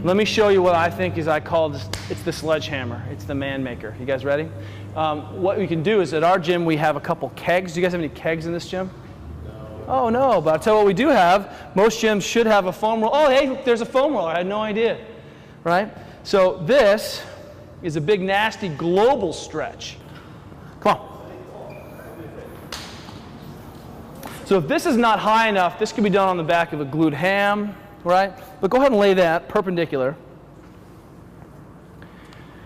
Let me show you what I think is, I call this, it's the sledgehammer. It's the man maker. You guys ready? What we can do is at our gym we have a couple kegs. Do you guys have any kegs in this gym? No. Oh no, but I'll tell you what we do have. Most gyms should have a foam roller. Oh hey, there's a foam roller. I had no idea. Right? So this is a big nasty global stretch. Come on. So if this is not high enough, this can be done on the back of a glued ham, right? But go ahead and lay that perpendicular.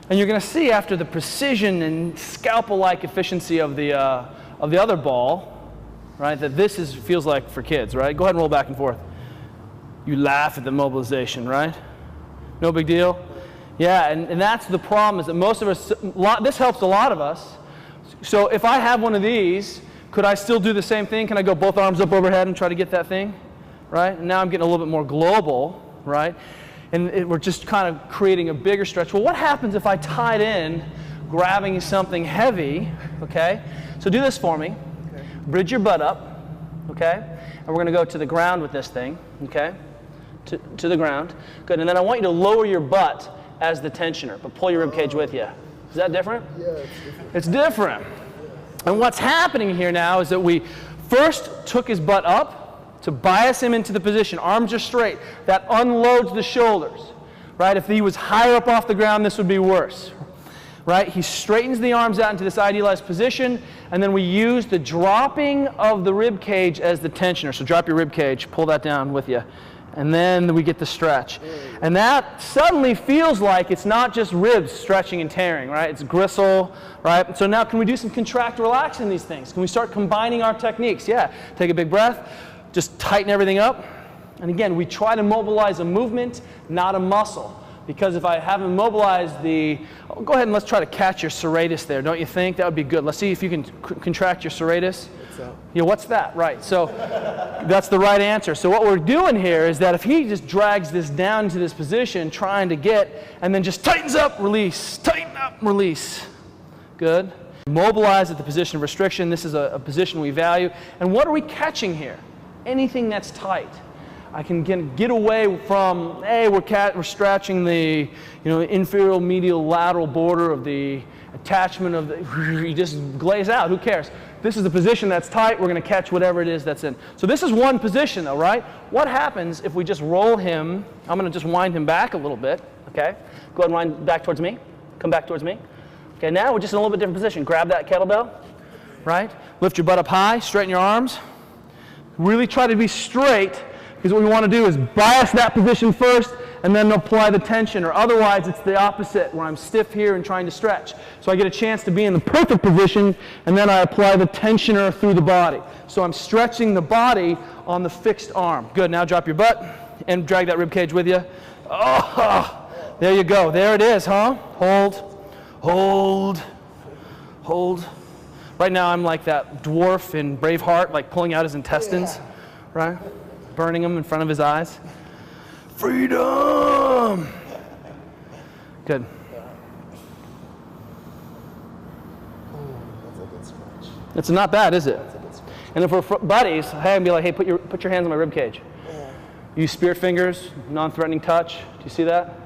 And you're going to see after the precision and scalpel-like efficiency of the other ball, right, that this feels like for kids, right? Go ahead and roll back and forth. You laugh at the mobilization, right? No big deal. Yeah, and that's the problem, is that most of us, this helps a lot of us. So if I have one of these, could I still do the same thing? Can I go both arms up overhead and try to get that thing? Right? And now I'm getting a little bit more global, right? And we're just kind of creating a bigger stretch. Well, what happens if I tied in grabbing something heavy, okay? So do this for me. Okay. Bridge your butt up, okay? And we're going to go to the ground with this thing, okay? To the ground. Good. And then I want you to lower your butt as the tensioner, but pull your rib cage with you. Is that different? Yeah, it's different. It's different. And what's happening here now is that we first took his butt up to bias him into the position. Arms are straight. That unloads the shoulders, right? If he was higher up off the ground, this would be worse, right? He straightens the arms out into this idealized position, and then we use the dropping of the rib cage as the tensioner. So drop your rib cage, pull that down with you. And then we get the stretch. And that suddenly feels like it's not just ribs stretching and tearing, right? It's gristle, right? So now can we do some contract relax in these things? Can we start combining our techniques? Yeah. Take a big breath. Just tighten everything up. And again, we try to mobilize a movement, not a muscle. Because if I haven't mobilized go ahead and let's try to catch your serratus there, don't you think? That would be good. Let's see if you can contract your serratus. Yeah, what's that? Right, so that's the right answer. So what we're doing here is that if he just drags this down into this position, trying to get, and then just tightens up, release, tighten up, release. Good. Mobilize at the position of restriction. This is a position we value. And what are we catching here? Anything that's tight. I can get away from, hey, we're stretching the inferior medial lateral border of the attachment of the, you just glaze out, who cares? This is the position that's tight, we're going to catch whatever it is that's in. So this is one position though, right? What happens if we just roll him, I'm going to just wind him back a little bit, okay? Go ahead and wind back towards me, come back towards me. Okay, now we're just in a little bit different position. Grab that kettlebell, right? Lift your butt up high, straighten your arms. Really try to be straight, because what we want to do is bias that position first and then apply the tension, or otherwise it's the opposite where I'm stiff here and trying to stretch. So I get a chance to be in the perfect position and then I apply the tensioner through the body. So I'm stretching the body on the fixed arm. Good, now drop your butt and drag that rib cage with you. Oh, there you go, there it is, huh? Hold, hold, hold. Right now I'm like that dwarf in Braveheart, like pulling out his intestines, right? Burning them in front of his eyes. Freedom! Good. That's a good stretch. It's not bad, is it? That's a good stretch. And if we're buddies, hey, I'd be like, hey, put your hands on my rib cage. Yeah. Use spirit fingers, non-threatening touch. Do you see that?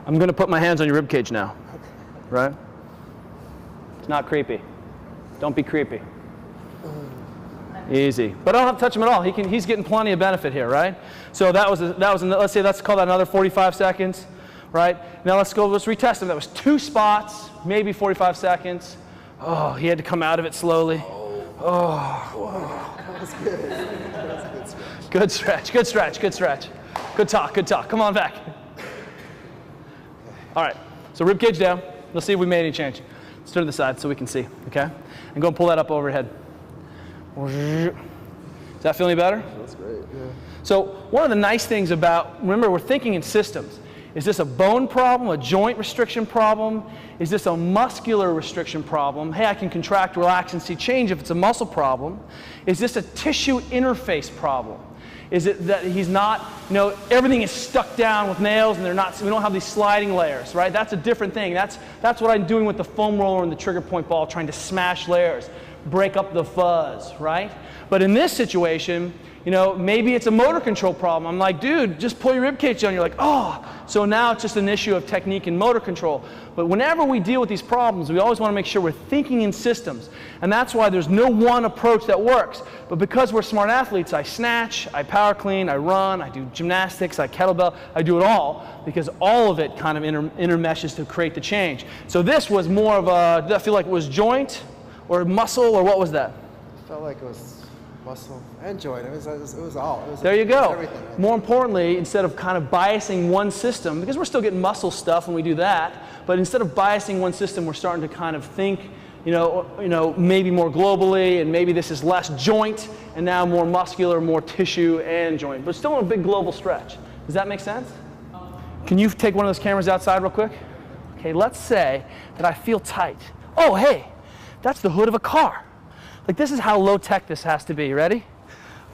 I'm going to put my hands on your rib cage now. Right? It's not creepy. Don't be creepy. Easy. But I don't have to touch him at all. He's getting plenty of benefit here, right? So let's say let's call that another 45 seconds, right? Now let's retest him. That was 2 spots, maybe 45 seconds. Oh, he had to come out of it slowly. Oh. That was good. That was a good stretch. Good stretch, good stretch, good stretch. Good talk, good talk. Come on back. All right, so rib cage down. Let's see if we made any change. Let's turn to the side so we can see, okay? And go and pull that up overhead. Does that feel any better? That's great, yeah. So one of the nice things about, remember, we're thinking in systems. Is this a bone problem, a joint restriction problem? Is this a muscular restriction problem? Hey, I can contract, relax, and see change if it's a muscle problem. Is this a tissue interface problem? Is it that he's not, everything is stuck down with nails and we don't have these sliding layers, right? That's a different thing. That's what I'm doing with the foam roller and the trigger point ball, trying to smash layers. break up the fuzz, right? But in this situation, you know, maybe it's a motor control problem. I'm like, dude, just pull your rib cage down. You're like, oh. So now it's just an issue of technique and motor control. But whenever we deal with these problems, we always want to make sure we're thinking in systems. And that's why there's no one approach that works. But because we're smart athletes, I snatch, I power clean, I run, I do gymnastics, I kettlebell, I do it all, because all of it kind of intermeshes to create the change. So this was more of a, did I feel like it was joint or muscle, or what was that? I felt like it was muscle and joint. It was all. It was, there you go. Everything. More importantly, instead of kind of biasing one system, because we're still getting muscle stuff when we do that, but instead of biasing one system, we're starting to kind of think, you know, maybe more globally, and maybe this is less joint, and now more muscular, more tissue and joint, but still a big global stretch. Does that make sense? Can you take one of those cameras outside real quick? Okay, let's say that I feel tight. Oh, hey, that's the hood of a car. Like, this is how low tech this has to be. Ready?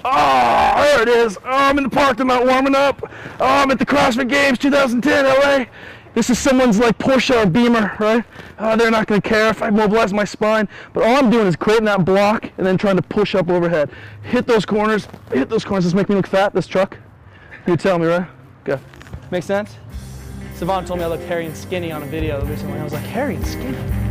Oh, there it is. Oh, I'm in the parking lot warming up. Oh, I'm at the CrossFit Games 2010 LA. This is someone's like Porsche or Beamer, right? Oh, they're not going to care if I mobilize my spine. But all I'm doing is creating that block and then trying to push up overhead. Hit those corners. Hit those corners. Does this make me look fat, this truck? You tell me, right? Good. Make sense? Savant told me I looked hairy and skinny on a video recently. I was like, hairy and skinny?